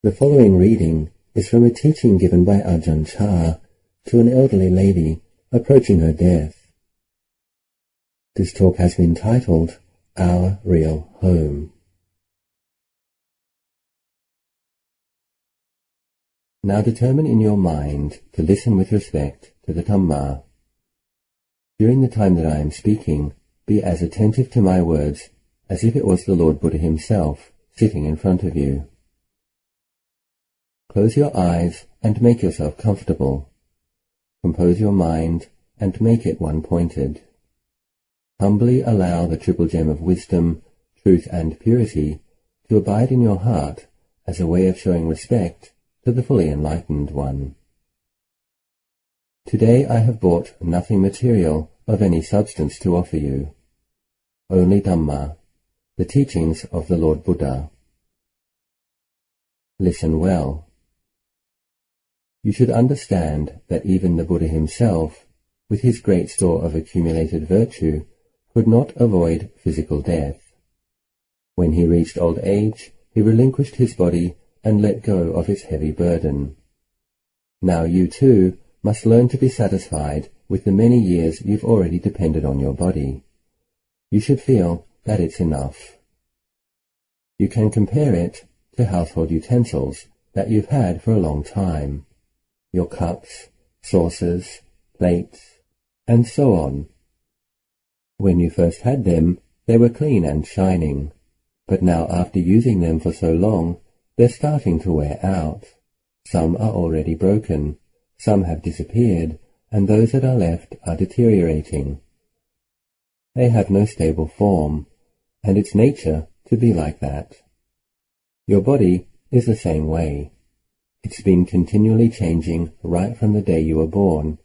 The following reading is from a teaching given by Ajahn Chah to an elderly lady approaching her death. This talk has been titled, Our Real Home. Now determine in your mind to listen with respect to the Dhamma. During the time that I am speaking, be as attentive to my words as if it was the Lord Buddha himself sitting in front of you. Close your eyes and make yourself comfortable. Compose your mind and make it one-pointed. Humbly allow the triple gem of wisdom, truth and purity to abide in your heart as a way of showing respect to the fully enlightened one. Today I have brought nothing material of any substance to offer you. Only Dhamma, the teachings of the Lord Buddha. Listen well. You should understand that even the Buddha himself, with his great store of accumulated virtue, could not avoid physical death. When he reached old age, he relinquished his body and let go of its heavy burden. Now you too must learn to be satisfied with the many years you've already depended on your body. You should feel that it's enough. You can compare it to household utensils that you've had for a long time. Your cups, saucers, plates, and so on. When you first had them, they were clean and shining, but now after using them for so long, they're starting to wear out. Some are already broken, some have disappeared, and those that are left are deteriorating. They have no stable form, and it's nature to be like that. Your body is the same way. It's been continually changing right from the day you were born,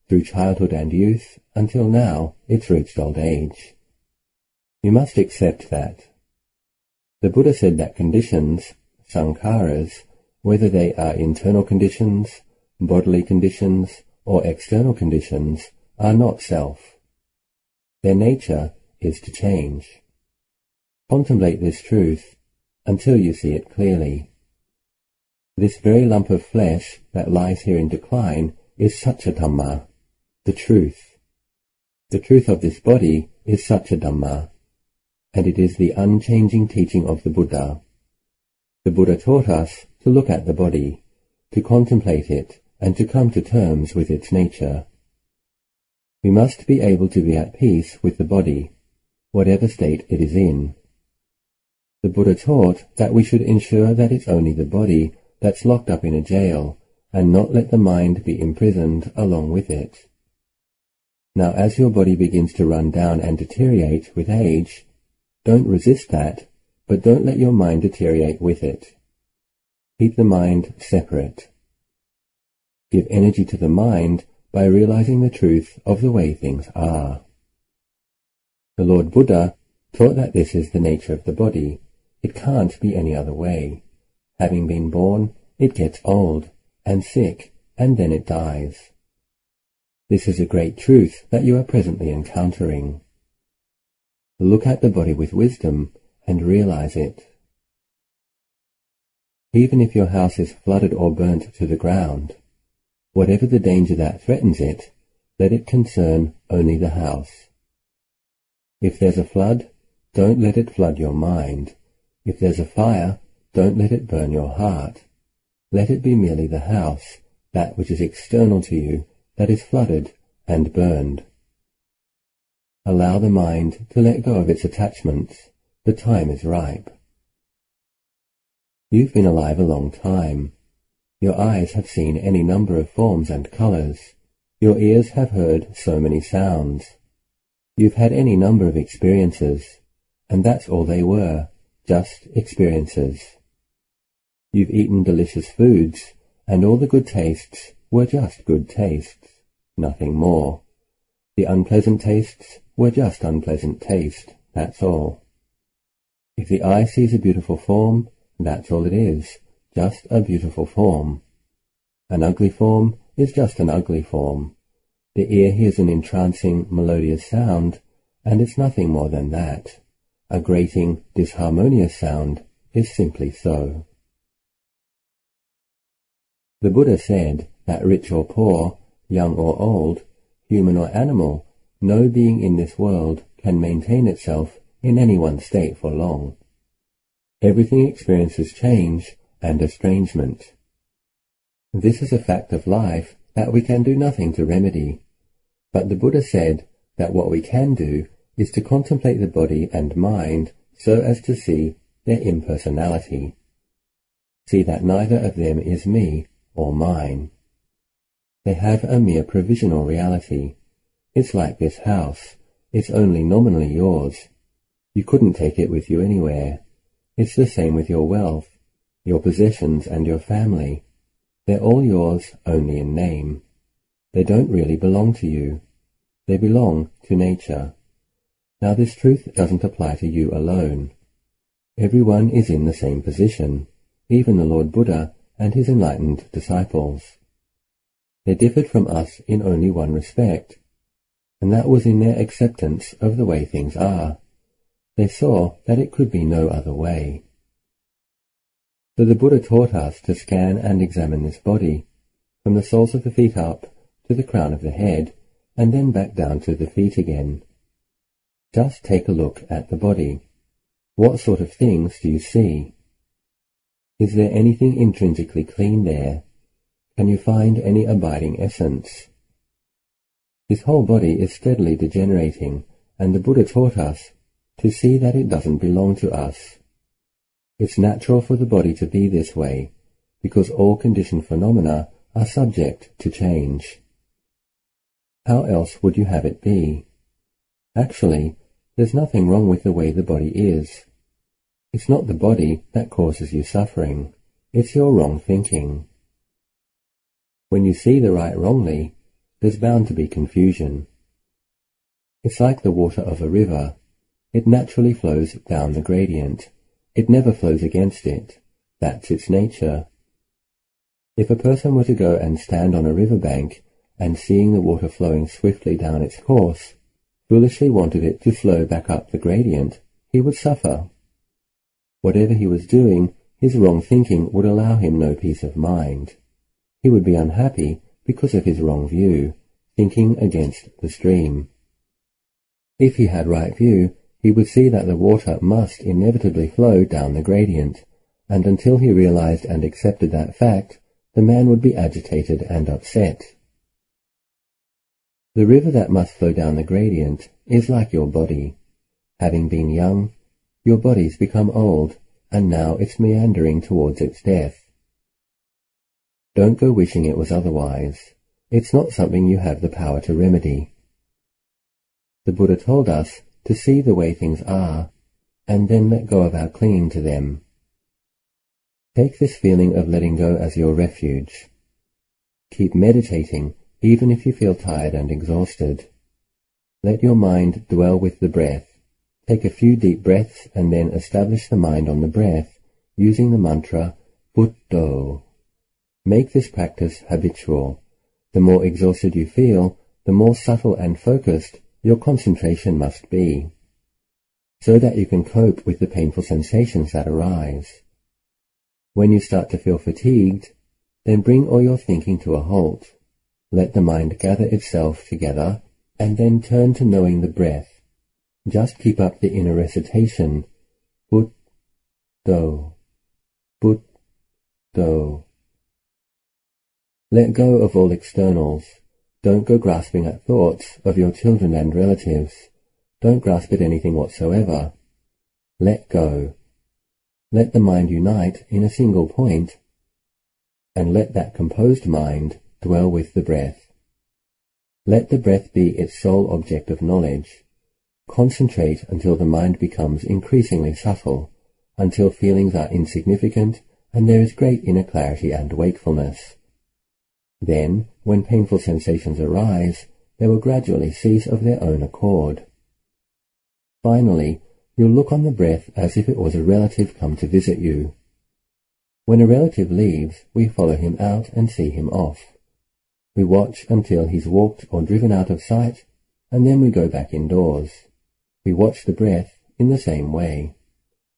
through childhood and youth, until now it's reached old age. You must accept that. The Buddha said that conditions, Shankharas, whether they are internal conditions, bodily conditions, or external conditions, are not self. Their nature is to change. Contemplate this truth until you see it clearly. This very lump of flesh that lies here in decline is such a Dhamma, the truth. The truth of this body is such a Dhamma, and it is the unchanging teaching of the Buddha. The Buddha taught us to look at the body, to contemplate it, and to come to terms with its nature. We must be able to be at peace with the body, whatever state it is in. The Buddha taught that we should ensure that it's only the body that's locked up in a jail, and not let the mind be imprisoned along with it. Now as your body begins to run down and deteriorate with age, don't resist that, but don't let your mind deteriorate with it. Keep the mind separate. Give energy to the mind by realizing the truth of the way things are. The Lord Buddha taught that this is the nature of the body. It can't be any other way. Having been born, it gets old and sick, and then it dies. This is a great truth that you are presently encountering. Look at the body with wisdom and realize it. Even if your house is flooded or burnt to the ground, whatever the danger that threatens it, let it concern only the house. If there's a flood, don't let it flood your mind. If there's a fire, don't let it burn your heart. Let it be merely the house, that which is external to you, that is flooded and burned. Allow the mind to let go of its attachments. The time is ripe. You've been alive a long time. Your eyes have seen any number of forms and colors. Your ears have heard so many sounds. You've had any number of experiences, and that's all they were, just experiences. You've eaten delicious foods, and all the good tastes were just good tastes, nothing more. The unpleasant tastes were just unpleasant taste, that's all. If the eye sees a beautiful form, that's all it is, just a beautiful form. An ugly form is just an ugly form. The ear hears an entrancing, melodious sound, and it's nothing more than that. A grating, disharmonious sound is simply so. The Buddha said that rich or poor, young or old, human or animal, no being in this world can maintain itself in any one state for long. Everything experiences change and estrangement. This is a fact of life that we can do nothing to remedy, but the Buddha said that what we can do is to contemplate the body and mind so as to see their impersonality. See that neither of them is me or mine. They have a mere provisional reality. It's like this house. It's only nominally yours. You couldn't take it with you anywhere. It's the same with your wealth, your possessions and your family. They're all yours only in name. They don't really belong to you. They belong to nature. Now this truth doesn't apply to you alone. Everyone is in the same position, even the Lord Buddha and his enlightened disciples. They differed from us in only one respect, and that was in their acceptance of the way things are. They saw that it could be no other way. So the Buddha taught us to scan and examine this body, from the soles of the feet up to the crown of the head, and then back down to the feet again. Just take a look at the body. What sort of things do you see? Is there anything intrinsically clean there? Can you find any abiding essence? This whole body is steadily degenerating, and the Buddha taught us to see that it doesn't belong to us. It's natural for the body to be this way, because all conditioned phenomena are subject to change. How else would you have it be? Actually, there's nothing wrong with the way the body is. It's not the body that causes you suffering. It's your wrong thinking. When you see the right wrongly, there's bound to be confusion. It's like the water of a river. It naturally flows down the gradient. It never flows against it. That's its nature. If a person were to go and stand on a riverbank and seeing the water flowing swiftly down its course, foolishly wanted it to flow back up the gradient, he would suffer. Whatever he was doing, his wrong thinking would allow him no peace of mind. He would be unhappy because of his wrong view, thinking against the stream. If he had right view, he would see that the water must inevitably flow down the gradient, and until he realized and accepted that fact, the man would be agitated and upset. The river that must flow down the gradient is like your body. Having been young, your body's become old, and now it's meandering towards its death. Don't go wishing it was otherwise. It's not something you have the power to remedy. The Buddha told us to see the way things are, and then let go of our clinging to them. Take this feeling of letting go as your refuge. Keep meditating, even if you feel tired and exhausted. Let your mind dwell with the breath. Take a few deep breaths and then establish the mind on the breath, using the mantra Buddho. Make this practice habitual. The more exhausted you feel, the more subtle and focused your concentration must be, so that you can cope with the painful sensations that arise. When you start to feel fatigued, then bring all your thinking to a halt. Let the mind gather itself together, and then turn to knowing the breath. Just keep up the inner recitation, Buddho, Buddho. Let go of all externals. Don't go grasping at thoughts of your children and relatives. Don't grasp at anything whatsoever. Let go. Let the mind unite in a single point, and let that composed mind dwell with the breath. Let the breath be its sole object of knowledge. Concentrate until the mind becomes increasingly subtle, until feelings are insignificant and there is great inner clarity and wakefulness. Then, when painful sensations arise, they will gradually cease of their own accord. Finally, you'll look on the breath as if it was a relative come to visit you. When a relative leaves, we follow him out and see him off. We watch until he's walked or driven out of sight, and then we go back indoors. We watch the breath in the same way.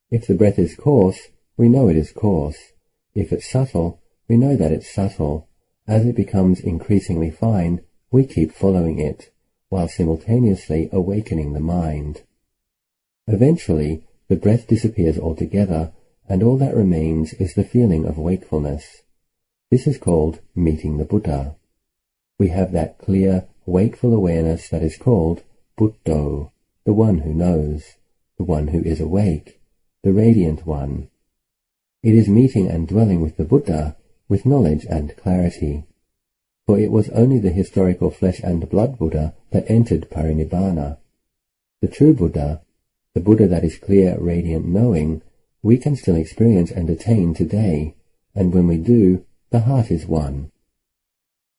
If the breath is coarse, we know it is coarse. If it's subtle, We know that it's subtle. As it becomes increasingly fine, we keep following it, while simultaneously awakening the mind. Eventually, the breath disappears altogether, and all that remains is the feeling of wakefulness. This is called meeting the Buddha. We have that clear, wakeful awareness that is called Buddho, the one who knows, the one who is awake, the radiant one. It is meeting and dwelling with the Buddha, with knowledge and clarity. For it was only the historical flesh and blood Buddha that entered parinibbana. The true Buddha, the Buddha that is clear, radiant knowing, we can still experience and attain today, and when we do, the heart is one.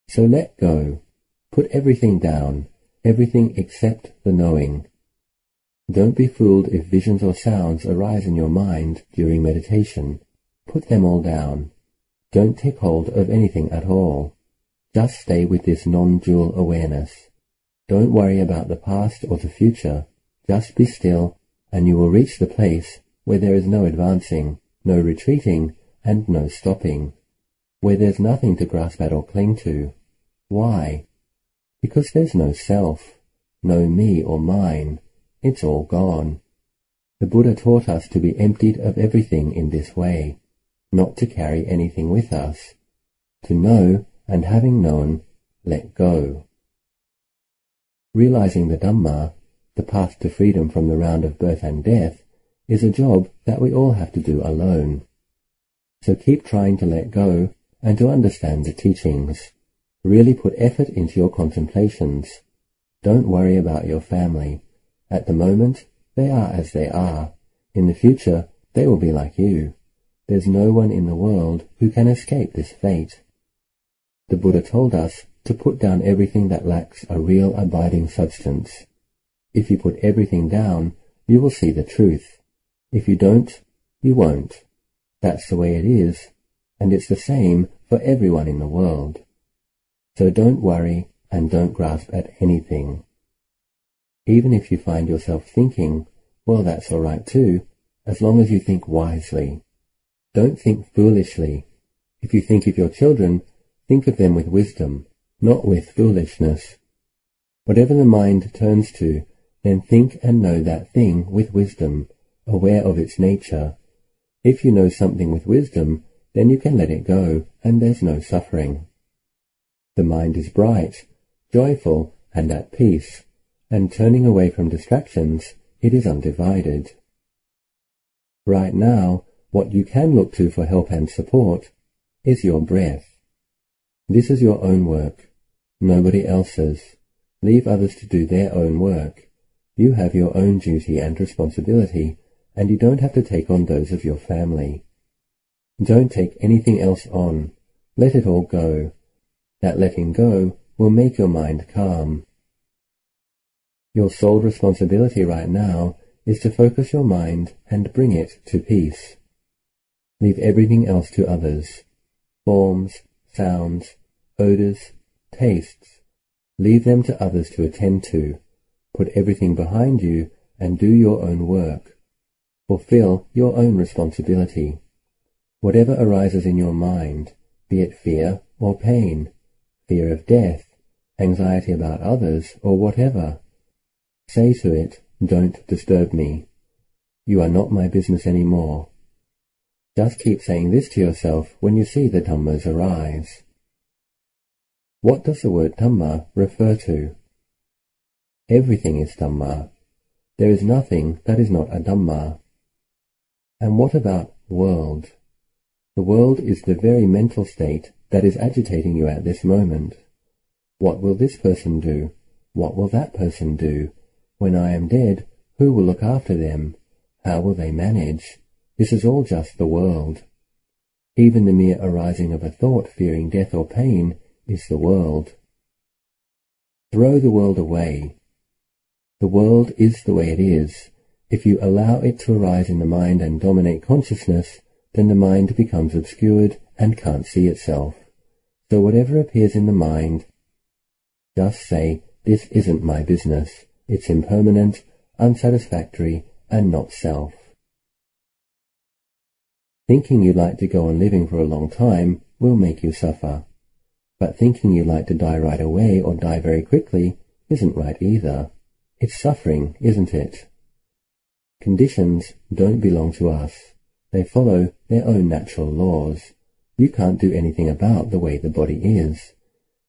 So let go. Put everything down, everything except the knowing. Don't be fooled if visions or sounds arise in your mind during meditation. Put them all down. Don't take hold of anything at all. Just stay with this non-dual awareness. Don't worry about the past or the future. Just be still, and you will reach the place where there is no advancing, no retreating, and no stopping, where there's nothing to grasp at or cling to. Why? Because there's no self, no me or mine. It's all gone. The Buddha taught us to be emptied of everything in this way, not to carry anything with us, to know, and having known, let go. Realizing the Dhamma, the path to freedom from the round of birth and death, is a job that we all have to do alone. So keep trying to let go and to understand the teachings. Really put effort into your contemplations. Don't worry about your family. At the moment, they are as they are. In the future, they will be like you. There's no one in the world who can escape this fate. The Buddha told us to put down everything that lacks a real abiding substance. If you put everything down, you will see the truth. If you don't, you won't. That's the way it is, and it's the same for everyone in the world. So don't worry and don't grasp at anything. Even if you find yourself thinking, well, that's all right too, as long as you think wisely. Don't think foolishly. If you think of your children, think of them with wisdom, not with foolishness. Whatever the mind turns to, then think and know that thing with wisdom, aware of its nature. If you know something with wisdom, then you can let it go, and there's no suffering. The mind is bright, joyful, and at peace, and turning away from distractions, it is undivided. Right now, what you can look to for help and support is your breath. This is your own work, nobody else's. Leave others to do their own work. You have your own duty and responsibility, and you don't have to take on those of your family. Don't take anything else on. Let it all go. That letting go will make your mind calm. Your sole responsibility right now is to focus your mind and bring it to peace. Leave everything else to others. Forms, sounds, odors, tastes. Leave them to others to attend to. Put everything behind you and do your own work. Fulfill your own responsibility. Whatever arises in your mind, be it fear or pain, fear of death, anxiety about others, or whatever, say to it, don't disturb me. You are not my business anymore. Just keep saying this to yourself when you see the Dhammas arise. What does the word Dhamma refer to? Everything is Dhamma. There is nothing that is not a Dhamma. And what about world? The world is the very mental state that is agitating you at this moment. What will this person do? What will that person do? When I am dead, who will look after them? How will they manage? This is all just the world. Even the mere arising of a thought fearing death or pain is the world. Throw the world away. The world is the way it is. If you allow it to arise in the mind and dominate consciousness, then the mind becomes obscured and can't see itself. So whatever appears in the mind, just say, this isn't my business. It's impermanent, unsatisfactory, and not self. Thinking you'd like to go on living for a long time will make you suffer. But thinking you like to die right away or die very quickly isn't right either. It's suffering, isn't it? Conditions don't belong to us. They follow their own natural laws. You can't do anything about the way the body is.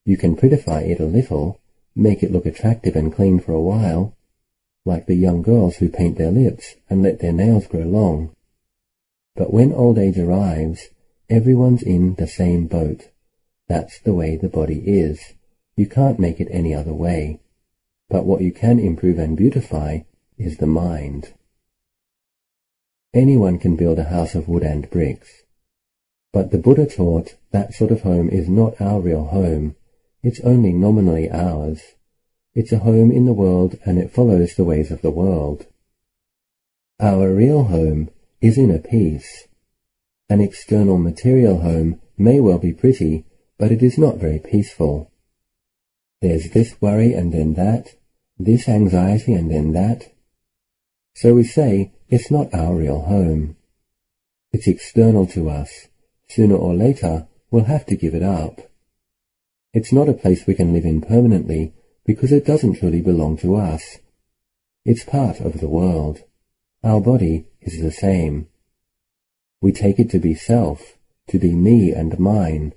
You can prettify it a little, make it look attractive and clean for a while, like the young girls who paint their lips and let their nails grow long. But when old age arrives, everyone's in the same boat. That's the way the body is. You can't make it any other way. But what you can improve and beautify is the mind. Anyone can build a house of wood and bricks. But the Buddha taught that sort of home is not our real home. It's only nominally ours. It's a home in the world, and it follows the ways of the world. Our real home is inner peace. An external material home may well be pretty, but it is not very peaceful. There's this worry and then that, this anxiety and then that. So we say it's not our real home. It's external to us. Sooner or later, we'll have to give it up. It's not a place we can live in permanently because it doesn't truly belong to us. It's part of the world. Our body is the same. We take it to be self, to be me and mine.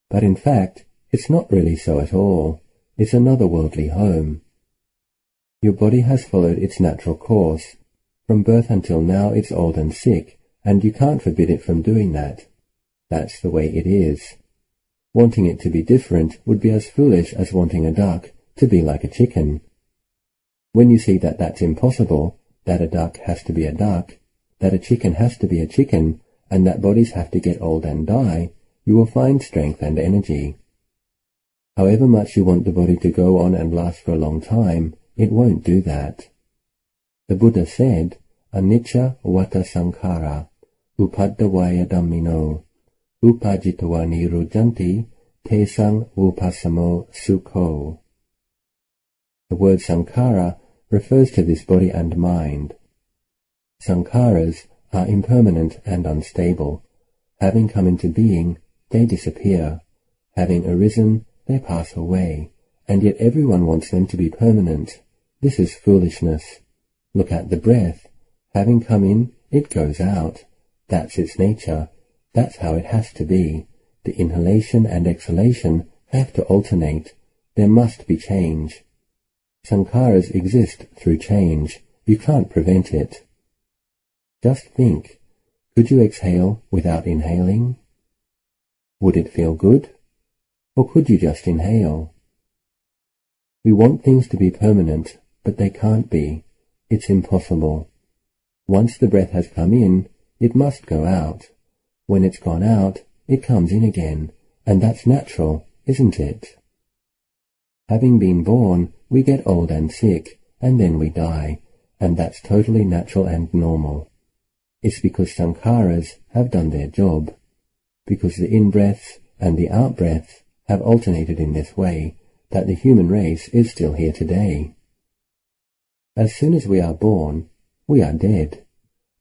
But in fact, it's not really so at all. It's another worldly home. Your body has followed its natural course. From birth until now it's old and sick, and you can't forbid it from doing that. That's the way it is. Wanting it to be different would be as foolish as wanting a duck to be like a chicken. When you see that that's impossible, that a duck has to be a duck, that a chicken has to be a chicken, and that bodies have to get old and die, you will find strength and energy. However much you want the body to go on and last for a long time, it won't do that. The Buddha said, Anicca vata Shankara, upaddavaya dhammino, upajitawa nirujanti, tesang upasamo sukho. The word Shankara refers to this body and mind. Sankharas are impermanent and unstable. Having come into being, they disappear. Having arisen, they pass away, and yet everyone wants them to be permanent. This is foolishness. Look at the breath. Having come in, it goes out. That's its nature. That's how it has to be. The inhalation and exhalation have to alternate. There must be change. Sankharas exist through change. You can't prevent it. Just think. Could you exhale without inhaling? Would it feel good? Or could you just inhale? We want things to be permanent, but they can't be. It's impossible. Once the breath has come in, it must go out. When it's gone out, it comes in again, and that's natural, isn't it? Having been born, we get old and sick, and then we die, and that's totally natural and normal. It's because sankharas have done their job, because the in-breaths and the out-breaths have alternated in this way, that the human race is still here today. As soon as we are born, we are dead.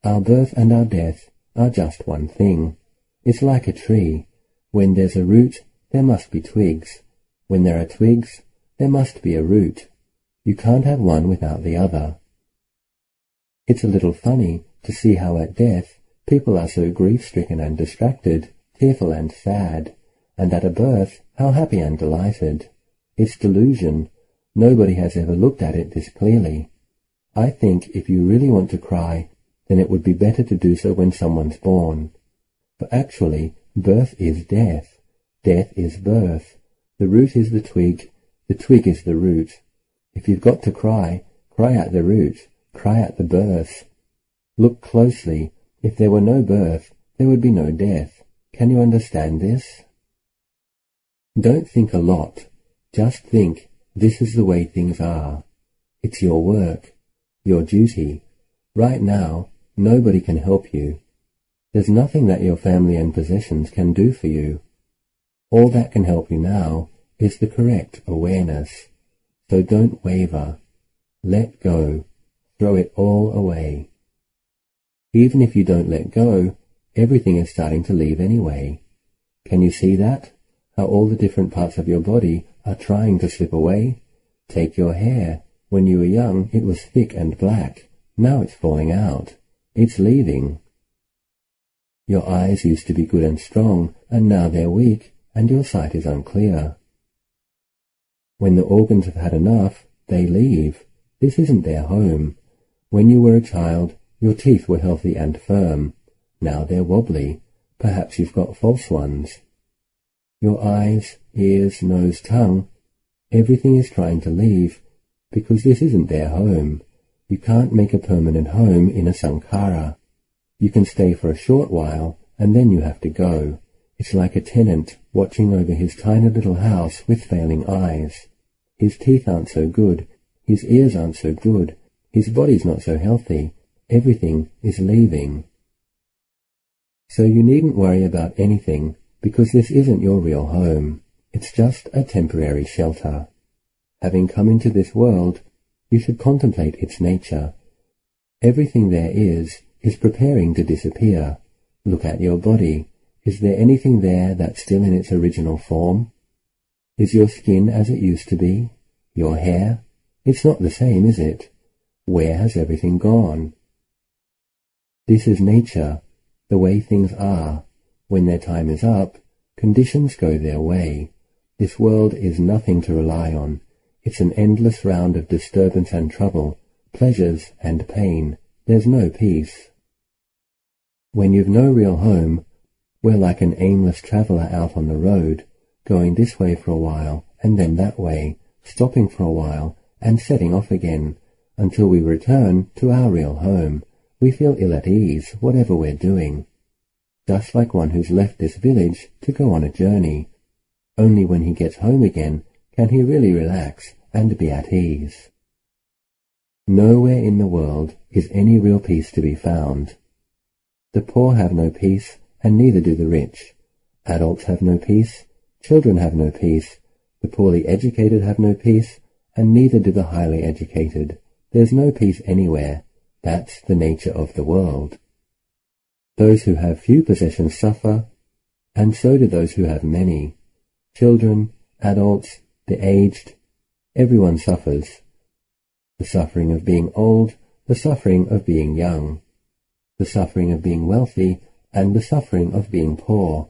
Our birth and our death are just one thing. It's like a tree. When there's a root, there must be twigs. When there are twigs, there must be a root. You can't have one without the other. It's a little funny to see how at death people are so grief-stricken and distracted, tearful and sad, and at a birth how happy and delighted. It's delusion. Nobody has ever looked at it this clearly. I think if you really want to cry, then it would be better to do so when someone's born. For actually, birth is death. Death is birth. The root is the twig is the root. If you've got to cry, cry at the root, cry at the birth. Look closely. If there were no birth, there would be no death. Can you understand this? Don't think a lot. Just think, this is the way things are. It's your work, your duty. Right now, nobody can help you. There's nothing that your family and possessions can do for you. All that can help you now is the correct awareness. So don't waver. Let go. Throw it all away. Even if you don't let go, everything is starting to leave anyway. Can you see that? How all the different parts of your body are trying to slip away? Take your hair. When you were young, it was thick and black. Now it's falling out. It's leaving. Your eyes used to be good and strong, and now they're weak, and your sight is unclear. When the organs have had enough, they leave. This isn't their home. When you were a child, your teeth were healthy and firm. Now they're wobbly. Perhaps you've got false ones. Your eyes, ears, nose, tongue, everything is trying to leave, because this isn't their home. You can't make a permanent home in a Shankara. You can stay for a short while, and then you have to go. It's like a tenant watching over his tiny little house with failing eyes. His teeth aren't so good, his ears aren't so good, his body's not so healthy. Everything is leaving. So you needn't worry about anything, because this isn't your real home. It's just a temporary shelter. Having come into this world, you should contemplate its nature. Everything there is preparing to disappear. Look at your body. Is there anything there that's still in its original form? Is your skin as it used to be? Your hair? It's not the same, is it? Where has everything gone? This is nature, the way things are. When their time is up, conditions go their way. This world is nothing to rely on. It's an endless round of disturbance and trouble, pleasures and pain. There's no peace. When you've no real home, we're like an aimless traveller out on the road, going this way for a while and then that way, stopping for a while and setting off again, until we return to our real home. We feel ill at ease, whatever we're doing. Just like one who's left this village to go on a journey. Only when he gets home again can he really relax and be at ease. Nowhere in the world is any real peace to be found. The poor have no peace, and neither do the rich. Adults have no peace, children have no peace, the poorly educated have no peace, and neither do the highly educated. There's no peace anywhere. That's the nature of the world. Those who have few possessions suffer, and so do those who have many. Children, adults, the aged, everyone suffers. The suffering of being old, the suffering of being young, the suffering of being wealthy, and the suffering of being poor.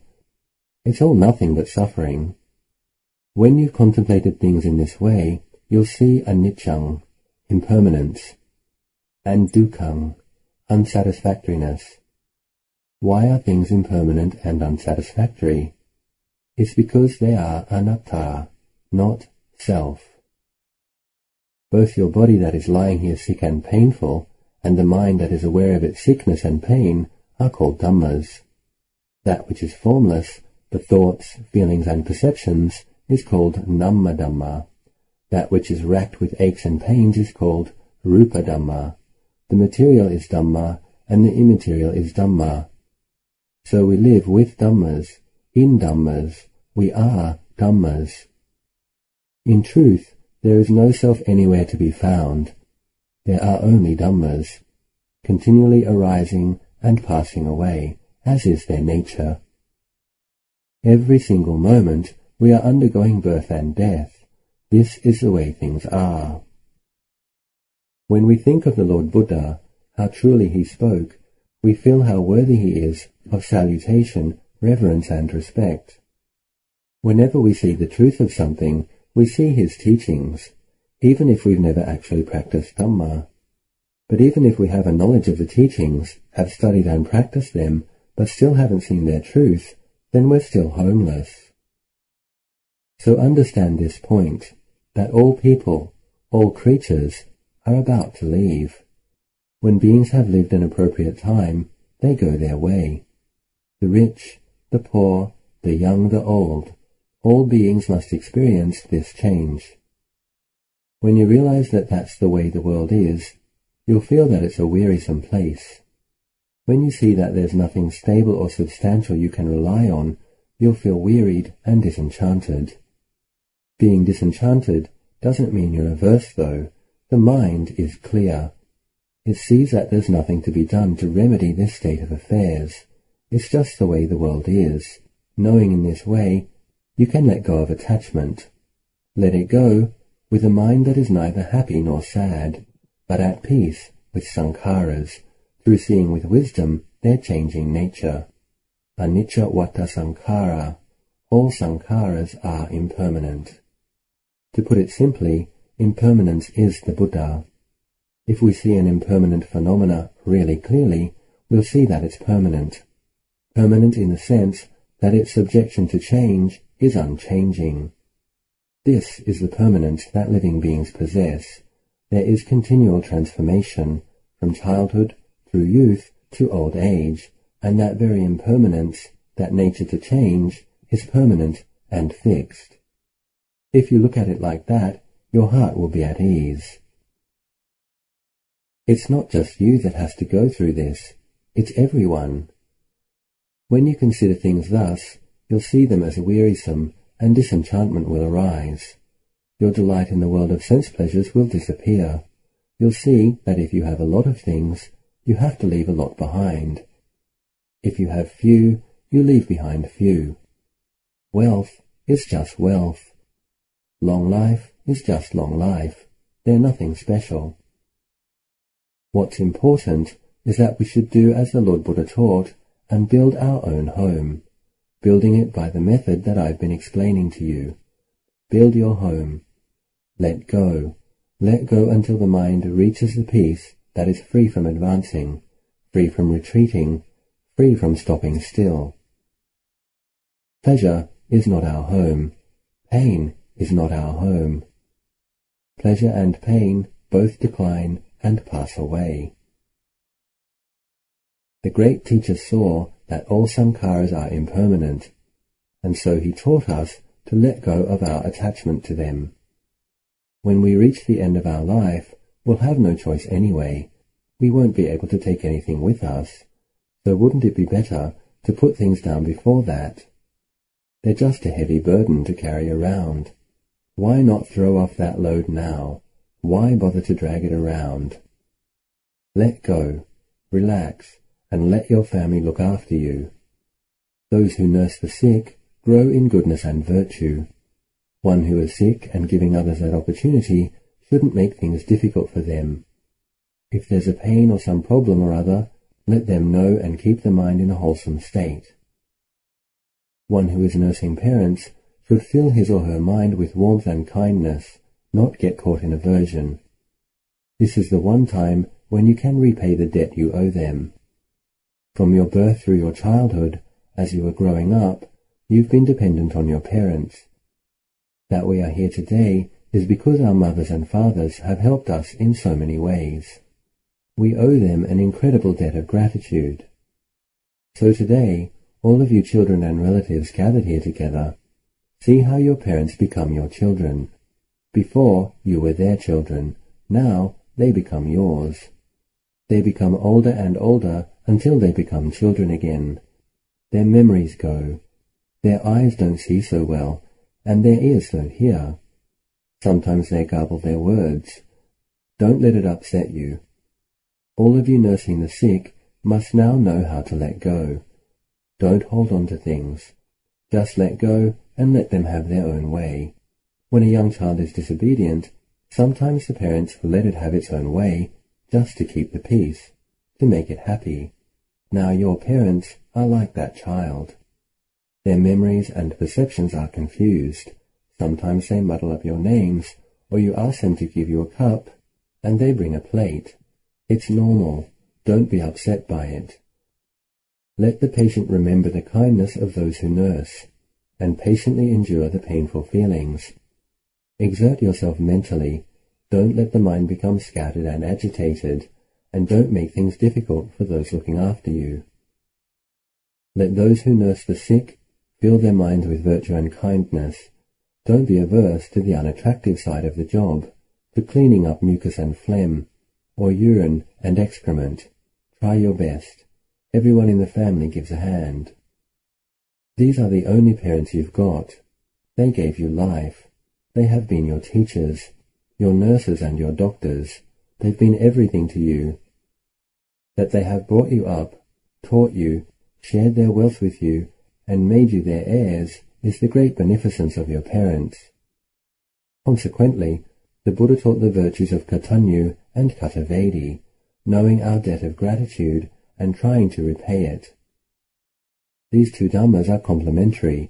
It's all nothing but suffering. When you've contemplated things in this way, you'll see anicca, impermanence, and dukkha, unsatisfactoriness. Why are things impermanent and unsatisfactory? It's because they are anatta, not self. Both your body that is lying here sick and painful, and the mind that is aware of its sickness and pain, are called dhammas. That which is formless, the thoughts, feelings and perceptions, is called namma dhamma. That which is racked with aches and pains is called rupa dhamma. The material is dhamma, and the immaterial is dhamma. So we live with dhammas, in dhammas, we are dhammas. In truth, there is no self anywhere to be found. There are only dhammas, continually arising and passing away, as is their nature. Every single moment we are undergoing birth and death. This is the way things are. When we think of the Lord Buddha, how truly he spoke, we feel how worthy he is of salutation, reverence and respect. Whenever we see the truth of something, we see his teachings, even if we've never actually practiced Dhamma. But even if we have a knowledge of the teachings, have studied and practiced them, but still haven't seen their truth, then we're still homeless. So understand this point, that all people, all creatures, are about to leave. When beings have lived an appropriate time, they go their way. The rich, the poor, the young, the old, all beings must experience this change. When you realize that that's the way the world is, you'll feel that it's a wearisome place. When you see that there's nothing stable or substantial you can rely on, you'll feel wearied and disenchanted. Being disenchanted doesn't mean you're averse, though. The mind is clear. It sees that there's nothing to be done to remedy this state of affairs. It's just the way the world is. Knowing in this way, you can let go of attachment. Let it go with a mind that is neither happy nor sad, but at peace with sankharas, through seeing with wisdom their changing nature. Anicca vata sankhara, all sankharas are impermanent. To put it simply, impermanence is the Buddha. If we see an impermanent phenomena really clearly, we'll see that it's permanent. Permanent in the sense that its subjection to change is unchanging. This is the permanence that living beings possess. There is continual transformation, from childhood through youth to old age, and that very impermanence, that nature to change, is permanent and fixed. If you look at it like that, your heart will be at ease. It's not just you that has to go through this, it's everyone. When you consider things thus, you'll see them as wearisome, and disenchantment will arise. Your delight in the world of sense pleasures will disappear. You'll see that if you have a lot of things, you have to leave a lot behind. If you have few, you leave behind few. Wealth is just wealth. Long life is just long life. They're nothing special. What's important is that we should do as the Lord Buddha taught and build our own home, building it by the method that I've been explaining to you. Build your home. Let go. Let go until the mind reaches the peace that is free from advancing, free from retreating, free from stopping still. Pleasure is not our home. Pain is not our home. Pleasure and pain both decline and pass away. The great teacher saw that all sankharas are impermanent, and so he taught us to let go of our attachment to them. When we reach the end of our life, we'll have no choice anyway. We won't be able to take anything with us, so wouldn't it be better to put things down before that? They're just a heavy burden to carry around. Why not throw off that load now? Why bother to drag it around? Let go, relax, and let your family look after you. Those who nurse the sick grow in goodness and virtue. One who is sick and giving others that opportunity shouldn't make things difficult for them. If there's a pain or some problem or other, let them know and keep the mind in a wholesome state. One who is nursing parents should fill his or her mind with warmth and kindness, not get caught in aversion. This is the one time when you can repay the debt you owe them. From your birth through your childhood, as you were growing up, you've been dependent on your parents. That we are here today is because our mothers and fathers have helped us in so many ways. We owe them an incredible debt of gratitude. So today, all of you children and relatives gathered here together, see how your parents become your children. Before, you were their children. Now, they become yours. They become older and older until they become children again. Their memories go. Their eyes don't see so well, and their ears don't hear. Sometimes they garble their words. Don't let it upset you. All of you nursing the sick must now know how to let go. Don't hold on to things. Just let go and let them have their own way. When a young child is disobedient, sometimes the parents let it have its own way just to keep the peace, to make it happy. Now your parents are like that child. Their memories and perceptions are confused. Sometimes they muddle up your names, or you ask them to give you a cup, and they bring a plate. It's normal. Don't be upset by it. Let the patient remember the kindness of those who nurse, and patiently endure the painful feelings. Exert yourself mentally. Don't let the mind become scattered and agitated, and don't make things difficult for those looking after you. Let those who nurse the sick fill their minds with virtue and kindness. Don't be averse to the unattractive side of the job, to cleaning up mucus and phlegm, or urine and excrement. Try your best. Everyone in the family gives a hand. These are the only parents you've got. They gave you life. They have been your teachers, your nurses and your doctors. They've been everything to you. That they have brought you up, taught you, shared their wealth with you, and made you their heirs is the great beneficence of your parents. Consequently, the Buddha taught the virtues of Katanyu and Katavedi, knowing our debt of gratitude and trying to repay it. These two dhammas are complementary.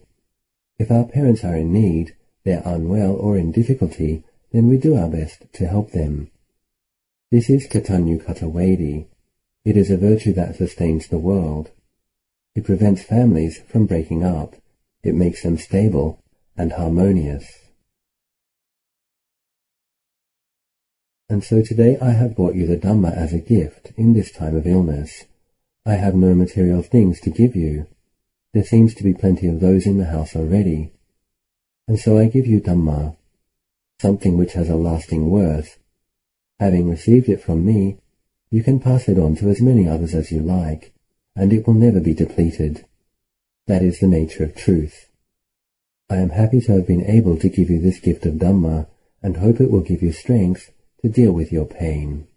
If our parents are in need, they're unwell or in difficulty, then we do our best to help them. This is Katanyu Katavedi. It is a virtue that sustains the world. It prevents families from breaking up. It makes them stable and harmonious. And so today I have brought you the Dhamma as a gift in this time of illness. I have no material things to give you. There seems to be plenty of those in the house already. And so I give you Dhamma, something which has a lasting worth. Having received it from me, you can pass it on to as many others as you like, and it will never be depleted. That is the nature of truth. I am happy to have been able to give you this gift of Dhamma, and hope it will give you strength to deal with your pain.